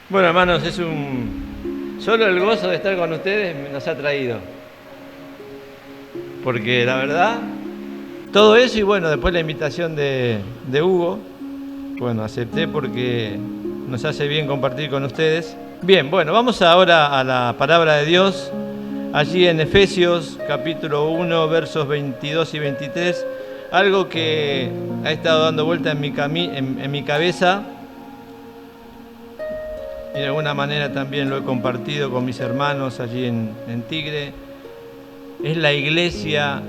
Bueno, hermanos, solo el gozo de estar con ustedes nos ha traído. Porque la verdad, todo eso y bueno, después la invitación de Hugo, bueno, acepté porque nos hace bien compartir con ustedes. Bien, bueno, vamos ahora a la palabra de Dios, allí en Efesios capítulo 1, versos 22 y 23, algo que ha estado dando vuelta en mi cabeza. Y de alguna manera también lo he compartido con mis hermanos allí en Tigre. Es la iglesia,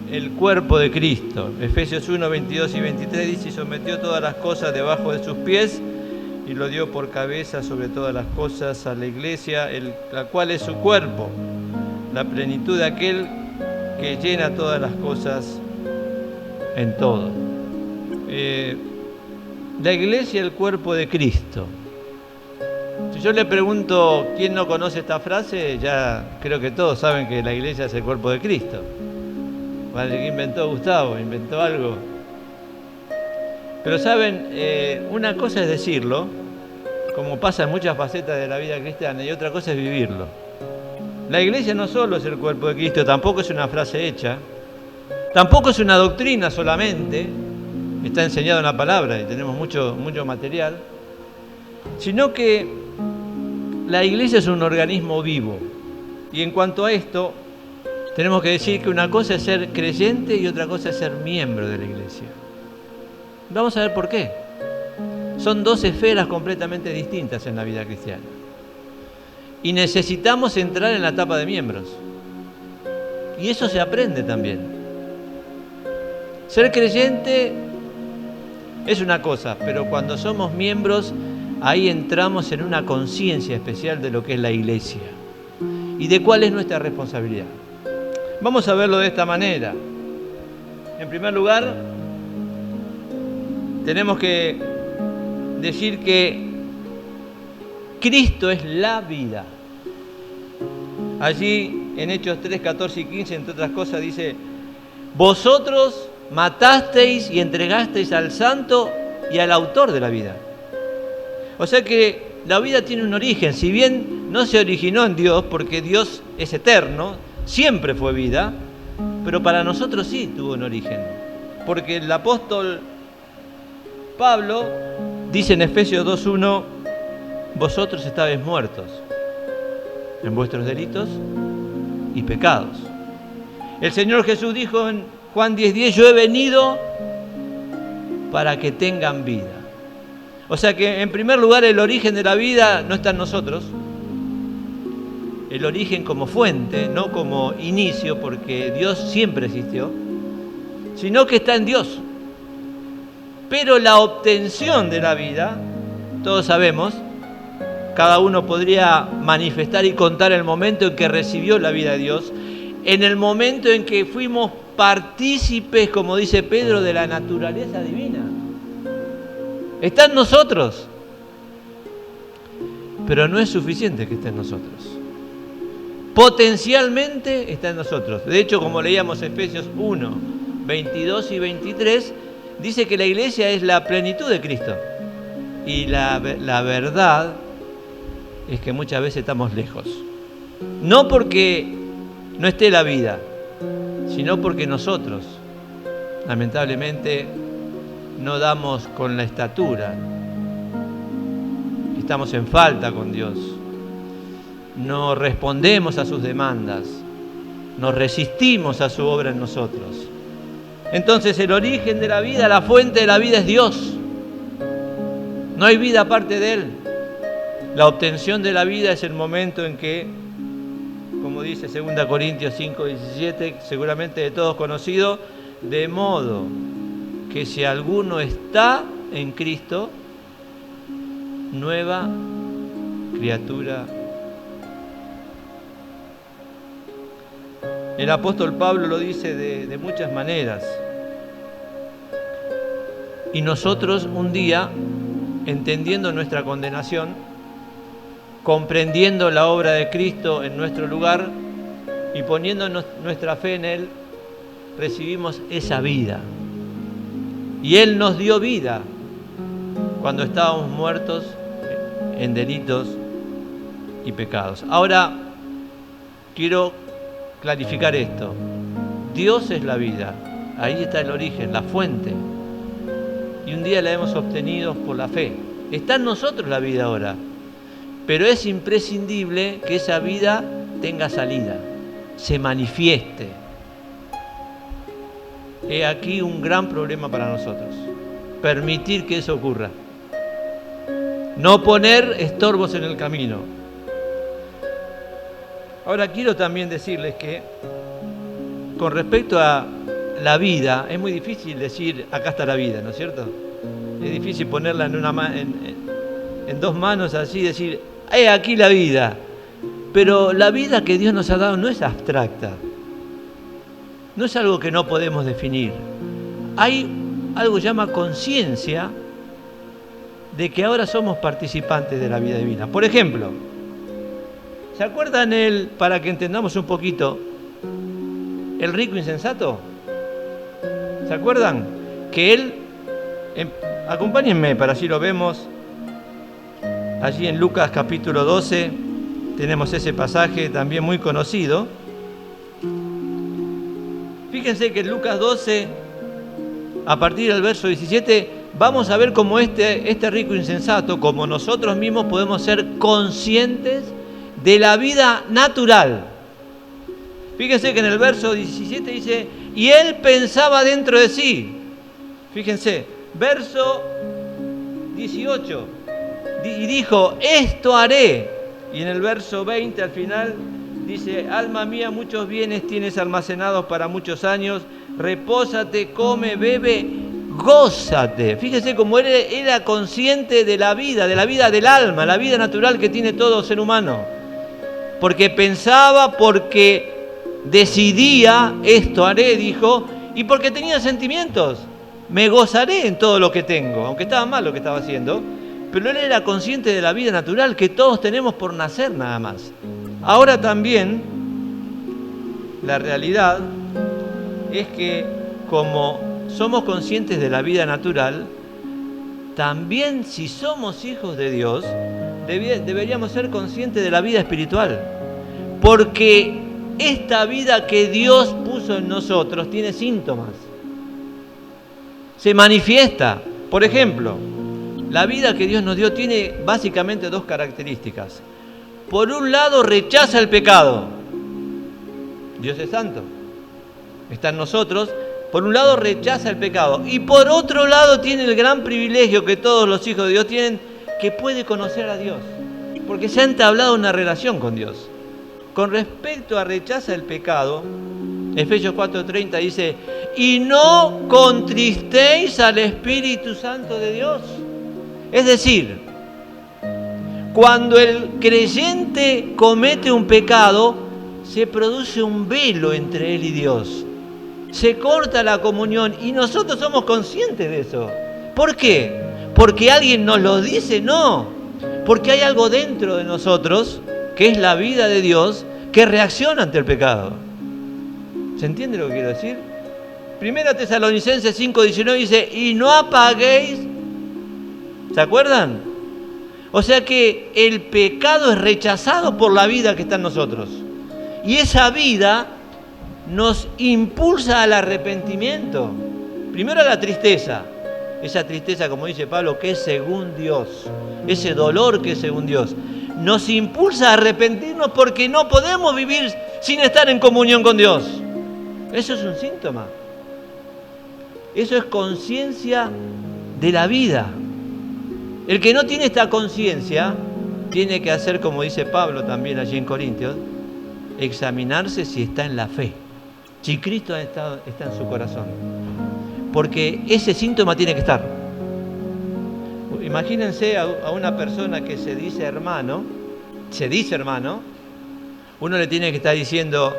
el cuerpo de Cristo. Efesios 1, 22 y 23 dice: y sometió todas las cosas debajo de sus pies y lo dio por cabeza sobre todas las cosas a la iglesia, la cual es su cuerpo, la plenitud de aquel que llena todas las cosas en todo. La iglesia, el cuerpo de Cristo. Si yo le pregunto quién no conoce esta frase, ya creo que todos saben que la iglesia es el cuerpo de Cristo. ¿Qué inventó Gustavo? ¿Inventó algo? Pero saben, una cosa es decirlo, como pasa en muchas facetas de la vida cristiana, y otra cosa es vivirlo. La iglesia no solo es el cuerpo de Cristo, tampoco es una frase hecha, tampoco es una doctrina solamente, está enseñado en la palabra y tenemos mucho material, sino que la iglesia es un organismo vivo. Y en cuanto a esto, tenemos que decir que una cosa es ser creyente y otra cosa es ser miembro de la iglesia. Vamos a ver por qué. Son dos esferas completamente distintas en la vida cristiana. Y necesitamos entrar en la etapa de miembros. Y eso se aprende también. Ser creyente es una cosa, pero cuando somos miembros, ahí entramos en una conciencia especial de lo que es la iglesia y de cuál es nuestra responsabilidad. Vamos a verlo de esta manera. En primer lugar, tenemos que decir que Cristo es la vida. Allí en Hechos 3, 14 y 15, entre otras cosas, dice: vosotros matasteis y entregasteis al Santo y al autor de la vida. O sea que la vida tiene un origen, si bien no se originó en Dios, porque Dios es eterno, siempre fue vida, pero para nosotros sí tuvo un origen. Porque el apóstol Pablo dice en Efesios 2:1: vosotros estabais muertos en vuestros delitos y pecados. El Señor Jesús dijo en Juan 10:10: yo he venido para que tengan vida. O sea que en primer lugar el origen de la vida no está en nosotros, el origen como fuente, no como inicio, porque Dios siempre existió, sino que está en Dios. Pero la obtención de la vida, todos sabemos, cada uno podría manifestar y contar el momento en que recibió la vida de Dios, en el momento en que fuimos partícipes, como dice Pedro, de la naturaleza divina. Está en nosotros, pero no es suficiente que esté en nosotros. Potencialmente está en nosotros. De hecho, como leíamos Efesios 1, 22 y 23, dice que la iglesia es la plenitud de Cristo. Y la verdad es que muchas veces estamos lejos. No porque no esté la vida, sino porque nosotros, lamentablemente, no damos con la estatura, estamos en falta con Dios, no respondemos a sus demandas, nos resistimos a su obra en nosotros. Entonces el origen de la vida, la fuente de la vida es Dios. No hay vida aparte de Él. La obtención de la vida es el momento en que, como dice 2 Corintios 5:17, seguramente de todos conocido, de modo que si alguno está en Cristo, nueva criatura. El apóstol Pablo lo dice de muchas maneras. Y nosotros un día, entendiendo nuestra condenación, comprendiendo la obra de Cristo en nuestro lugar y poniendo nuestra fe en Él, recibimos esa vida. Y Él nos dio vida cuando estábamos muertos en delitos y pecados. Ahora, quiero clarificar esto. Dios es la vida. Ahí está el origen, la fuente. Y un día la hemos obtenido por la fe. Está en nosotros la vida ahora. Pero es imprescindible que esa vida tenga salida, se manifieste. He aquí un gran problema para nosotros. Permitir que eso ocurra. No poner estorbos en el camino. Ahora quiero también decirles que con respecto a la vida, es muy difícil decir acá está la vida, ¿no es cierto? Es difícil ponerla en dos manos así, decir aquí la vida. Pero la vida que Dios nos ha dado no es abstracta. No es algo que no podemos definir. Hay algo que se llama conciencia de que ahora somos participantes de la vida divina. Por ejemplo, ¿se acuerdan para que entendamos un poquito, el rico insensato? ¿Se acuerdan? Que él, acompáñenme para así lo vemos, allí en Lucas capítulo 12, tenemos ese pasaje también muy conocido. Fíjense que en Lucas 12, a partir del verso 17, vamos a ver cómo este rico insensato, como nosotros mismos, podemos ser conscientes de la vida natural. Fíjense que en el verso 17 dice, y él pensaba dentro de sí. Fíjense, verso 18, y dijo, esto haré. Y en el verso 20 al final dice, alma mía, muchos bienes tienes almacenados para muchos años, repósate, come, bebe, gózate. Fíjense cómo él era consciente de la vida del alma, la vida natural que tiene todo ser humano. Porque pensaba, porque decidía, esto haré, dijo, y porque tenía sentimientos. Me gozaré en todo lo que tengo, aunque estaba mal lo que estaba haciendo, pero él era consciente de la vida natural que todos tenemos por nacer nada más. Ahora también, la realidad es que como somos conscientes de la vida natural, también si somos hijos de Dios, deberíamos ser conscientes de la vida espiritual. Porque esta vida que Dios puso en nosotros tiene síntomas. Se manifiesta. Por ejemplo, la vida que Dios nos dio tiene básicamente dos características. Por un lado, rechaza el pecado. Dios es santo. Está en nosotros. Por un lado, rechaza el pecado. Y por otro lado, tiene el gran privilegio que todos los hijos de Dios tienen, que puede conocer a Dios. Porque se ha entablado una relación con Dios. Con respecto a rechaza el pecado, Efesios 4:30 dice, y no contristéis al Espíritu Santo de Dios. Es decir, cuando el creyente comete un pecado, se produce un velo entre él y Dios. Se corta la comunión y nosotros somos conscientes de eso. ¿Por qué? ¿Porque alguien nos lo dice? No. Porque hay algo dentro de nosotros, que es la vida de Dios, que reacciona ante el pecado. ¿Se entiende lo que quiero decir? Primera Tesalonicenses 5:19 dice, y no apaguéis. ¿Se acuerdan? O sea que el pecado es rechazado por la vida que está en nosotros. Y esa vida nos impulsa al arrepentimiento. Primero a la tristeza. Esa tristeza, como dice Pablo, que es según Dios. Ese dolor que es según Dios. Nos impulsa a arrepentirnos porque no podemos vivir sin estar en comunión con Dios. Eso es un síntoma. Eso es conciencia de la vida. El que no tiene esta conciencia tiene que hacer, como dice Pablo también allí en Corintios, examinarse si está en la fe, si Cristo está en su corazón. Porque ese síntoma tiene que estar. Imagínense a una persona que se dice hermano, uno le tiene que estar diciendo,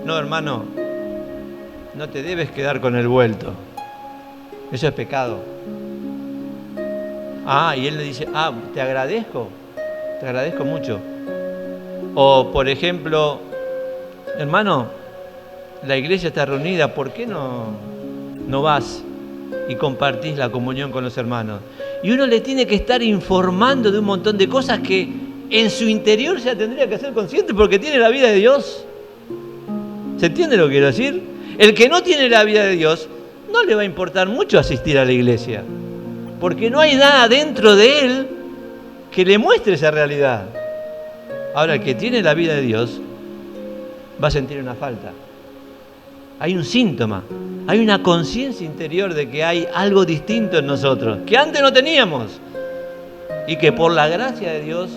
no hermano, no te debes quedar con el vuelto. Eso es pecado. Y él le dice, te agradezco mucho. O, por ejemplo, hermano, la iglesia está reunida, ¿por qué no vas y compartís la comunión con los hermanos? Y uno le tiene que estar informando de un montón de cosas que en su interior ya tendría que ser consciente porque tiene la vida de Dios. ¿Se entiende lo que quiero decir? El que no tiene la vida de Dios, no le va a importar mucho asistir a la iglesia, porque no hay nada dentro de él que le muestre esa realidad. Ahora, el que tiene la vida de Dios va a sentir una falta. Hay un síntoma, hay una conciencia interior de que hay algo distinto en nosotros, que antes no teníamos, y que por la gracia de Dios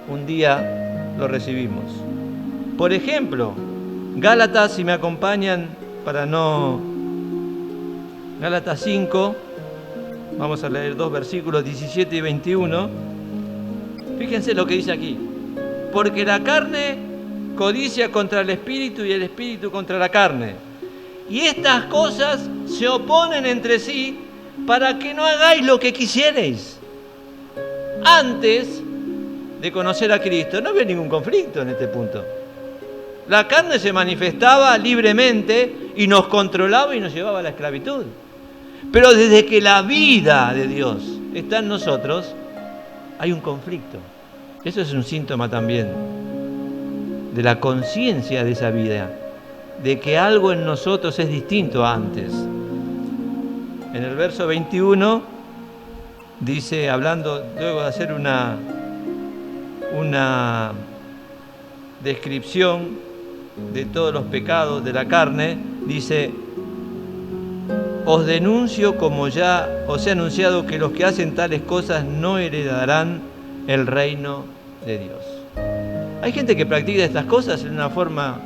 un día lo recibimos. Por ejemplo, Gálatas, si me acompañan para no... Gálatas 5, vamos a leer 2 versículos 17 y 21. Fíjense lo que dice aquí. Porque la carne codicia contra el espíritu y el espíritu contra la carne. Y estas cosas se oponen entre sí para que no hagáis lo que quisierais. Antes de conocer a Cristo no había ningún conflicto en este punto. La carne se manifestaba libremente y nos controlaba y nos llevaba a la esclavitud. Pero desde que la vida de Dios está en nosotros, hay un conflicto. Eso es un síntoma también de la conciencia de esa vida, de que algo en nosotros es distinto a antes. En el verso 21 dice, hablando, luego de hacer una descripción de todos los pecados de la carne, dice: os denuncio, como ya os he anunciado, que los que hacen tales cosas no heredarán el reino de Dios. Hay gente que practica estas cosas en una forma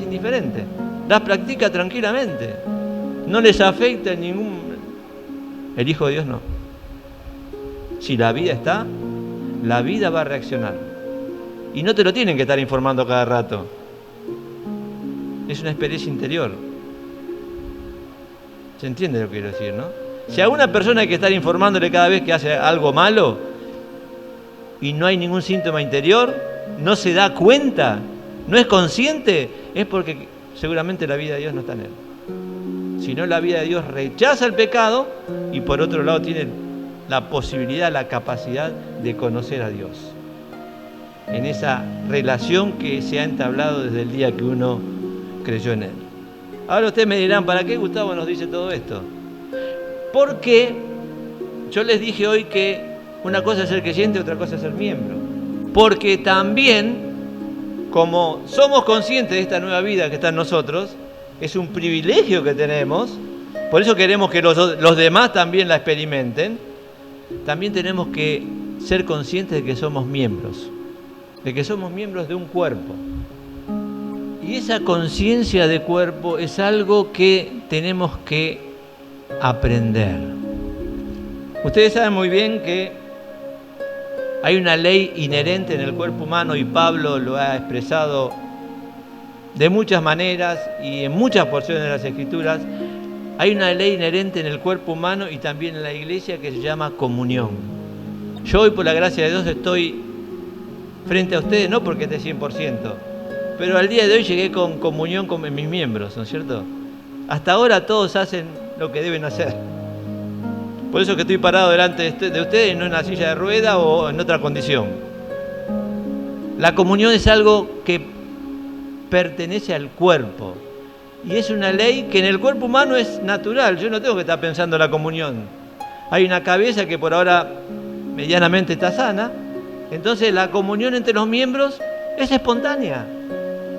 indiferente. Las practica tranquilamente. No les afecta en ningún... El Hijo de Dios no. Si la vida está, la vida va a reaccionar. Y no te lo tienen que estar informando cada rato. Es una experiencia interior. ¿Se entiende lo que quiero decir, no? Si a una persona hay que estar informándole cada vez que hace algo malo y no hay ningún síntoma interior, no se da cuenta, no es consciente, es porque seguramente la vida de Dios no está en él. Si no, la vida de Dios rechaza el pecado y por otro lado tiene la posibilidad, la capacidad de conocer a Dios. En esa relación que se ha entablado desde el día que uno creyó en él. Ahora ustedes me dirán, ¿para qué Gustavo nos dice todo esto? Porque yo les dije hoy que una cosa es ser creyente, otra cosa es ser miembro. Porque también, como somos conscientes de esta nueva vida que está en nosotros, es un privilegio que tenemos, por eso queremos que los demás también la experimenten, también tenemos que ser conscientes de que somos miembros, de que somos miembros de un cuerpo. Y esa conciencia de cuerpo es algo que tenemos que aprender. Ustedes saben muy bien que hay una ley inherente en el cuerpo humano y Pablo lo ha expresado de muchas maneras y en muchas porciones de las Escrituras. Hay una ley inherente en el cuerpo humano y también en la iglesia que se llama comunión. Yo hoy, por la gracia de Dios, estoy frente a ustedes, no porque esté 100%, pero al día de hoy llegué con comunión con mis miembros, ¿no es cierto? Hasta ahora todos hacen lo que deben hacer. Por eso que estoy parado delante de ustedes, no en una silla de rueda o en otra condición. La comunión es algo que pertenece al cuerpo. Y es una ley que en el cuerpo humano es natural. Yo no tengo que estar pensando en la comunión. Hay una cabeza que por ahora medianamente está sana. Entonces la comunión entre los miembros es espontánea.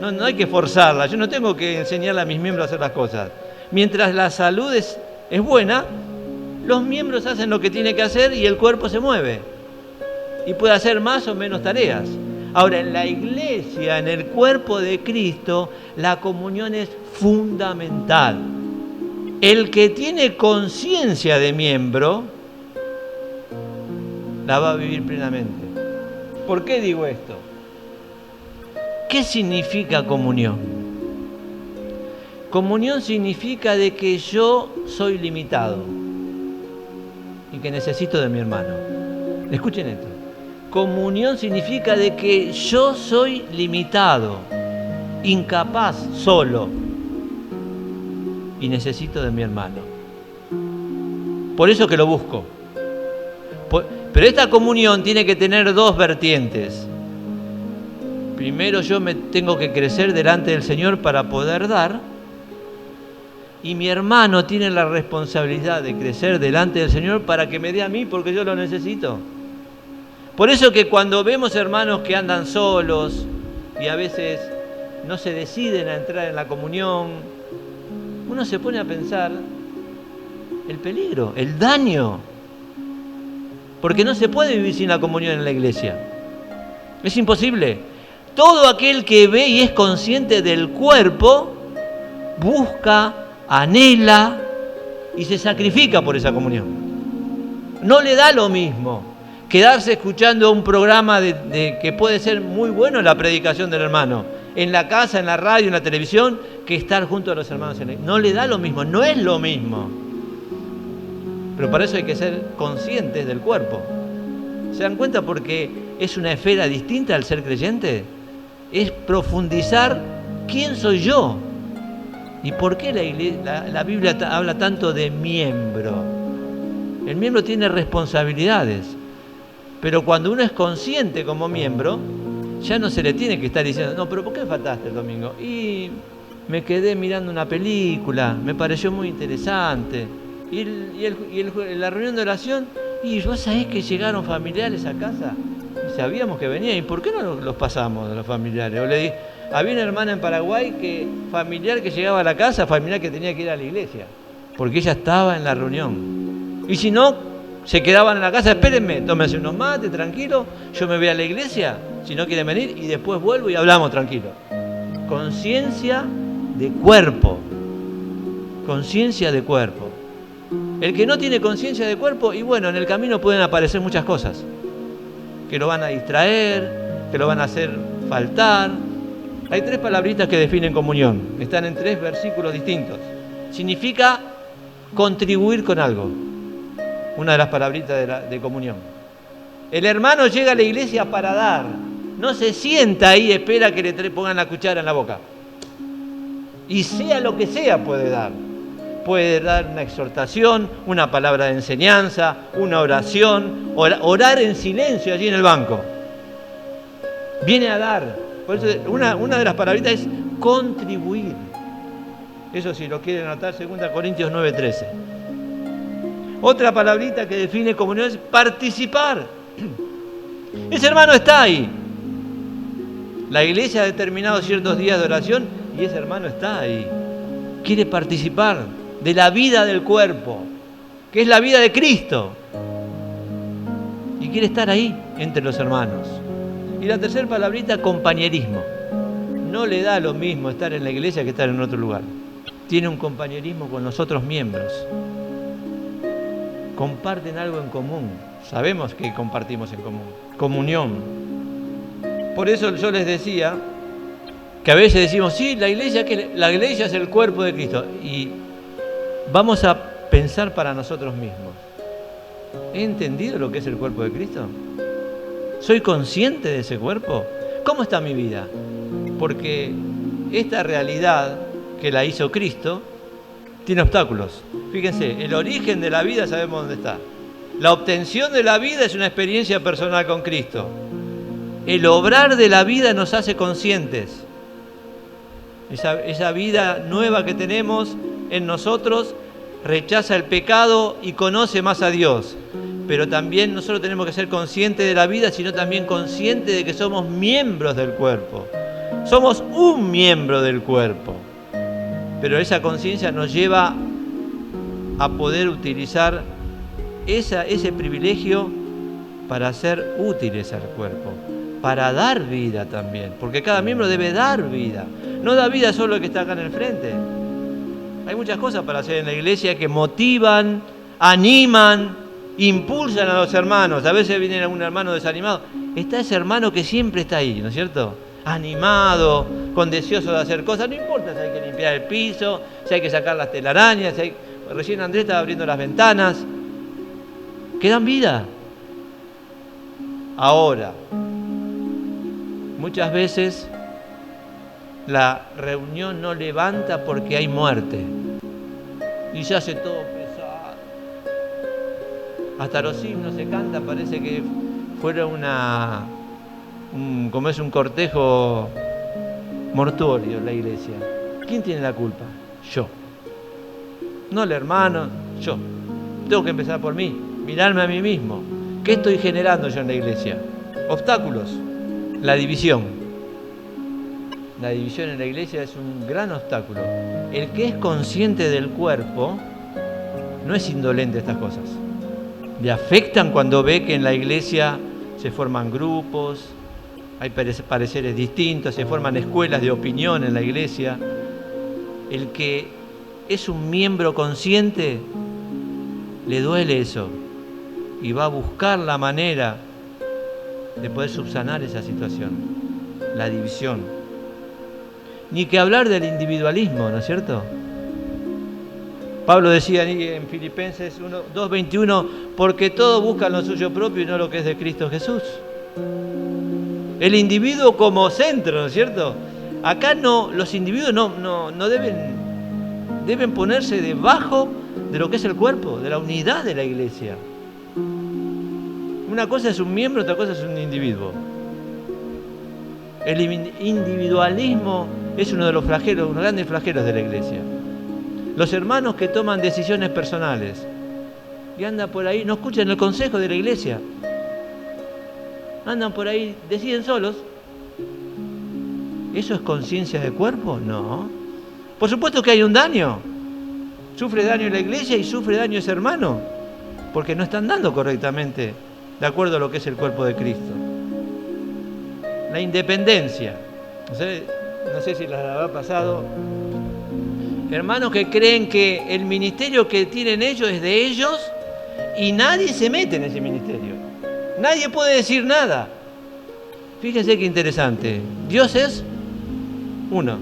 No hay que forzarla. Yo no tengo que enseñarle a mis miembros a hacer las cosas. Mientras la salud es buena, los miembros hacen lo que tienen que hacer y el cuerpo se mueve. Y puede hacer más o menos tareas. Ahora, en la iglesia, en el cuerpo de Cristo, la comunión es fundamental. El que tiene conciencia de miembro, la va a vivir plenamente. ¿Por qué digo esto? ¿Qué significa comunión? Comunión significa de que yo soy limitado y que necesito de mi hermano. Escuchen esto. Comunión significa de que yo soy limitado, incapaz, solo, y necesito de mi hermano. Por eso que lo busco. Pero esta comunión tiene que tener dos vertientes. Primero yo me tengo que crecer delante del Señor para poder dar, y mi hermano tiene la responsabilidad de crecer delante del Señor para que me dé a mí, porque yo lo necesito. Por eso que cuando vemos hermanos que andan solos y a veces no se deciden a entrar en la comunión, uno se pone a pensar el peligro, el daño, porque no se puede vivir sin la comunión en la iglesia. Es imposible. Todo aquel que ve y es consciente del cuerpo busca, anhela y se sacrifica por esa comunión. No le da lo mismo quedarse escuchando un programa que puede ser muy bueno la predicación del hermano, en la casa, en la radio, en la televisión, que estar junto a los hermanos en la iglesia. No le da lo mismo, no es lo mismo. Pero para eso hay que ser conscientes del cuerpo. ¿Se dan cuenta? Porque es una esfera distinta al ser creyente. Es profundizar quién soy yo. ¿Y por qué la Biblia habla tanto de miembro? El miembro tiene responsabilidades. Pero cuando uno es consciente como miembro, ya no se le tiene que estar diciendo, no, pero ¿por qué faltaste el domingo? Y me quedé mirando una película, me pareció muy interesante. Y la reunión de oración, y vos sabés que llegaron familiares a casa, y sabíamos que venían, ¿y por qué no los pasamos a los familiares? O le dije, había una hermana en Paraguay familiar que llegaba a la casa, familiar que tenía que ir a la iglesia, porque ella estaba en la reunión. Y si no, se quedaban en la casa, espérenme, tómense unos mates, tranquilo, yo me voy a la iglesia, si no quieren venir, y después vuelvo y hablamos tranquilo. Conciencia de cuerpo. Conciencia de cuerpo. El que no tiene conciencia de cuerpo, y bueno, en el camino pueden aparecer muchas cosas, que lo van a distraer, que lo van a hacer faltar. Hay 3 palabritas que definen comunión, están en 3 versículos distintos. Significa contribuir con algo. Una de las palabritas de comunión. El hermano llega a la iglesia para dar. No se sienta ahí y espera que le pongan la cuchara en la boca. Y sea lo que sea puede dar. Puede dar una exhortación, una palabra de enseñanza, una oración, orar en silencio allí en el banco. Viene a dar. Por eso una de las palabritas es contribuir. Eso si lo quieren anotar, 2 Corintios 9:13. Otra palabrita que define comunión es participar. Ese hermano está ahí. La iglesia ha determinado ciertos días de oración y ese hermano está ahí. Quiere participar de la vida del cuerpo, que es la vida de Cristo. Y quiere estar ahí entre los hermanos. Y la tercera palabrita, compañerismo. No le da lo mismo estar en la iglesia que estar en otro lugar. Tiene un compañerismo con los otros miembros. Comparten algo en común. Sabemos que compartimos en común. Comunión. Por eso yo les decía que a veces decimos, sí, la iglesia es el cuerpo de Cristo. Y vamos a pensar para nosotros mismos. ¿He entendido lo que es el cuerpo de Cristo? ¿Soy consciente de ese cuerpo? ¿Cómo está mi vida? Porque esta realidad que la hizo Cristo tiene obstáculos. Fíjense, el origen de la vida sabemos dónde está. La obtención de la vida es una experiencia personal con Cristo. El obrar de la vida nos hace conscientes. Esa vida nueva que tenemos en nosotros rechaza el pecado y conoce más a Dios. Pero también nosotros tenemos que ser conscientes de la vida, sino también conscientes de que somos miembros del cuerpo. Somos un miembro del cuerpo. Pero esa conciencia nos lleva a poder utilizar ese privilegio para ser útiles al cuerpo, para dar vida también, porque cada miembro debe dar vida. No da vida solo el que está acá en el frente. Hay muchas cosas para hacer en la iglesia que motivan, animan, impulsan a los hermanos. A veces viene algún hermano desanimado. Está ese hermano que siempre está ahí, ¿no es cierto? Animado, con deseoso de hacer cosas. No importa si hay que limpiar el piso, si hay que sacar las telarañas, recién Andrés estaba abriendo las ventanas. Que dan vida. Ahora, muchas veces la reunión no levanta porque hay muerte. Y se hace todo pesado. Hasta los himnos se cantan, parece que fuera como es un cortejo mortuorio la iglesia. ¿Quién tiene la culpa? Yo. No el hermano, yo. Tengo que empezar por mí, mirarme a mí mismo. ¿Qué estoy generando yo en la iglesia? Obstáculos. La división. La división en la iglesia es un gran obstáculo. El que es consciente del cuerpo no es indolente a estas cosas. Le afectan cuando ve que en la iglesia se forman grupos, hay pareceres distintos, se forman escuelas de opinión en la iglesia. El que es un miembro consciente, le duele eso y va a buscar la manera de poder subsanar esa situación, la división. Ni que hablar del individualismo, ¿no es cierto? Pablo decía en Filipenses 2:21, porque todos buscan lo suyo propio y no lo que es de Cristo Jesús. El individuo como centro, ¿no es cierto? Acá los individuos no deben ponerse debajo de lo que es el cuerpo, de la unidad de la iglesia. Una cosa es un miembro, otra cosa es un individuo. El individualismo es uno de los flagelos, unos grandes flagelos de la iglesia. Los hermanos que toman decisiones personales y andan por ahí, no escuchan el consejo de la iglesia, andan por ahí, deciden solos. ¿Eso es conciencia de cuerpo? No. Por supuesto que hay un daño. Sufre daño la iglesia y sufre daño ese hermano, porque no están dando correctamente de acuerdo a lo que es el cuerpo de Cristo. La independencia. No sé si les habrá pasado. Hermanos que creen que el ministerio que tienen ellos es de ellos y nadie se mete en ese ministerio. Nadie puede decir nada. Fíjense qué interesante. Dios es uno.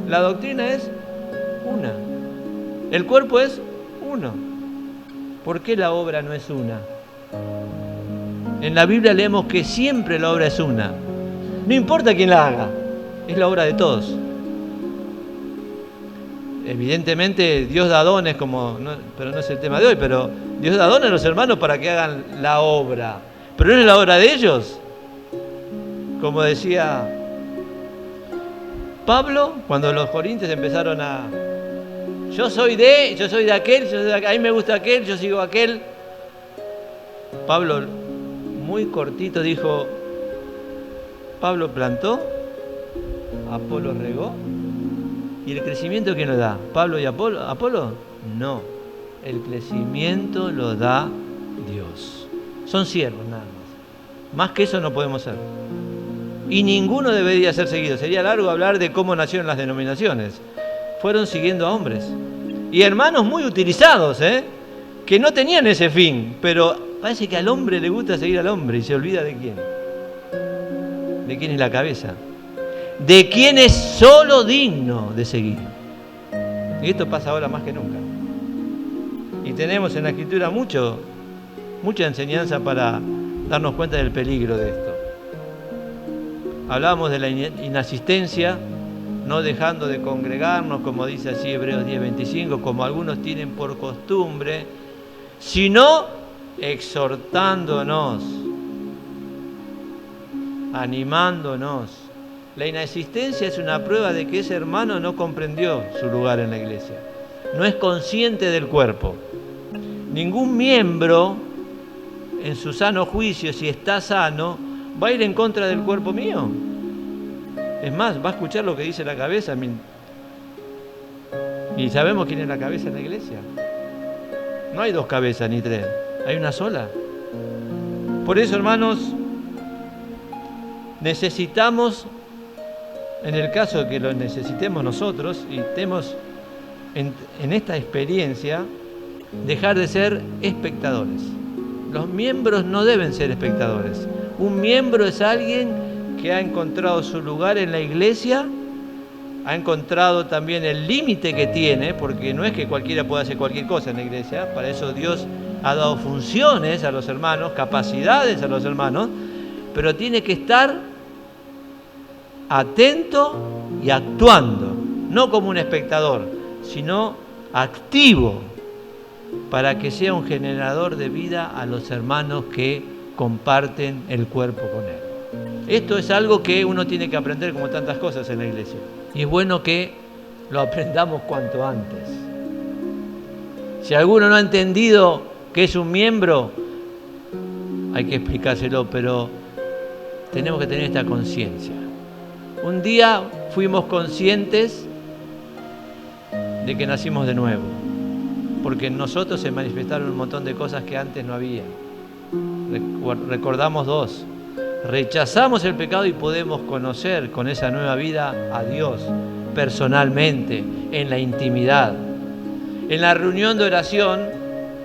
La doctrina es una. El cuerpo es uno. ¿Por qué la obra no es una? En la Biblia leemos que siempre la obra es una. No importa quién la haga, es la obra de todos. Evidentemente Dios da dones, pero no es el tema de hoy, pero Dios da dones a los hermanos para que hagan la obra. Pero no es la obra de ellos. Como decía Pablo, cuando los corintios empezaron yo soy de aquel, a mí me gusta aquel, yo sigo aquel. Pablo, muy cortito, dijo, Pablo plantó, Apolo regó, ¿y el crecimiento quién lo da? ¿Pablo y Apolo? ¿Apolo? No, el crecimiento lo da Dios. Son siervos nada más. Más que eso no podemos ser. Y ninguno debería ser seguido. Sería largo hablar de cómo nacieron las denominaciones. Fueron siguiendo a hombres. Y hermanos muy utilizados, que no tenían ese fin, pero parece que al hombre le gusta seguir al hombre y se olvida de quién. ¿De quién es la cabeza? De quién es solo digno de seguir. Y esto pasa ahora más que nunca. Y tenemos en la Escritura mucha enseñanza para darnos cuenta del peligro de esto. Hablábamos de la inasistencia, no dejando de congregarnos, como dice así Hebreos 10:25, como algunos tienen por costumbre, sino exhortándonos, animándonos. La inasistencia es una prueba de que ese hermano no comprendió su lugar en la iglesia, no es consciente del cuerpo. Ningún miembro, en su sano juicio, si está sano, va a ir en contra del cuerpo mío. Es más, va a escuchar lo que dice la cabeza. Y sabemos quién es la cabeza en la iglesia. No hay dos cabezas ni tres, hay una sola. Por eso, hermanos, necesitamos, en el caso de que lo necesitemos nosotros y estemos en esta experiencia, dejar de ser espectadores. Los miembros no deben ser espectadores. Un miembro es alguien que ha encontrado su lugar en la iglesia, ha encontrado también el límite que tiene, porque no es que cualquiera pueda hacer cualquier cosa en la iglesia. Para eso Dios ha dado funciones a los hermanos, capacidades a los hermanos, pero tiene que estar atento y actuando, no como un espectador, sino activo. para que sea un generador de vida a los hermanos que comparten el cuerpo con Él. Esto es algo que uno tiene que aprender como tantas cosas en la iglesia. Y es bueno que lo aprendamos cuanto antes. Si alguno no ha entendido que es un miembro, hay que explicárselo, pero tenemos que tener esta conciencia. Un día fuimos conscientes de que nacimos de nuevo, porque en nosotros se manifestaron un montón de cosas que antes no había. Recordamos dos: rechazamos el pecado y podemos conocer con esa nueva vida a Dios personalmente, en la intimidad. En la reunión de oración,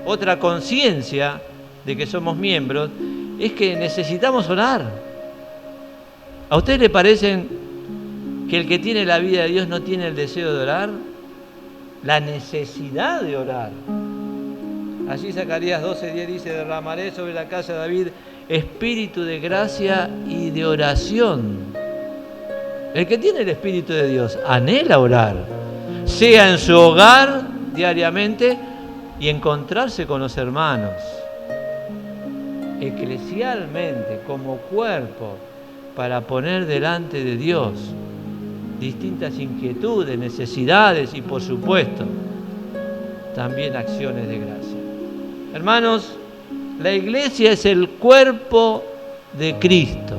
otra conciencia de que somos miembros es que necesitamos orar. ¿A ustedes les parece que el que tiene la vida de Dios no tiene el deseo de orar? La necesidad de orar. Allí Zacarías 12:10 dice: derramaré sobre la casa de David espíritu de gracia y de oración. El que tiene el Espíritu de Dios anhela orar, sea en su hogar diariamente y encontrarse con los hermanos. Eclesialmente, como cuerpo, para poner delante de Dios distintas inquietudes, necesidades y, por supuesto, también acciones de gracia. Hermanos, la iglesia es el cuerpo de Cristo,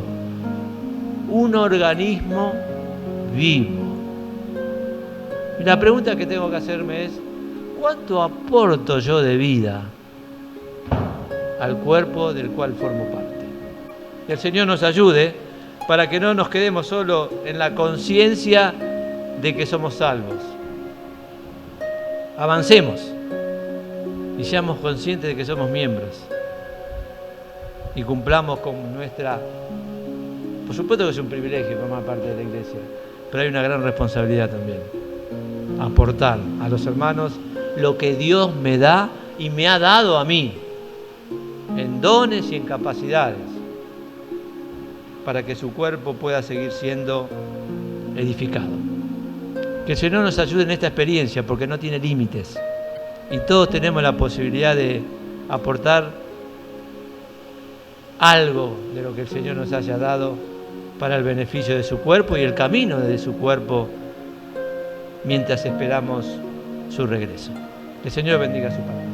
un organismo vivo. Y la pregunta que tengo que hacerme es: ¿cuánto aporto yo de vida al cuerpo del cual formo parte? Que el Señor nos ayude para que no nos quedemos solo en la conciencia de que somos salvos. Avancemos y seamos conscientes de que somos miembros y cumplamos con nuestra... Por supuesto que es un privilegio formar parte de la iglesia, pero hay una gran responsabilidad también: aportar a los hermanos lo que Dios me da y me ha dado a mí, en dones y en capacidades, para que su cuerpo pueda seguir siendo edificado. Que el Señor nos ayude en esta experiencia, porque no tiene límites y todos tenemos la posibilidad de aportar algo de lo que el Señor nos haya dado para el beneficio de su cuerpo y el camino de su cuerpo mientras esperamos su regreso. Que el Señor bendiga su palabra.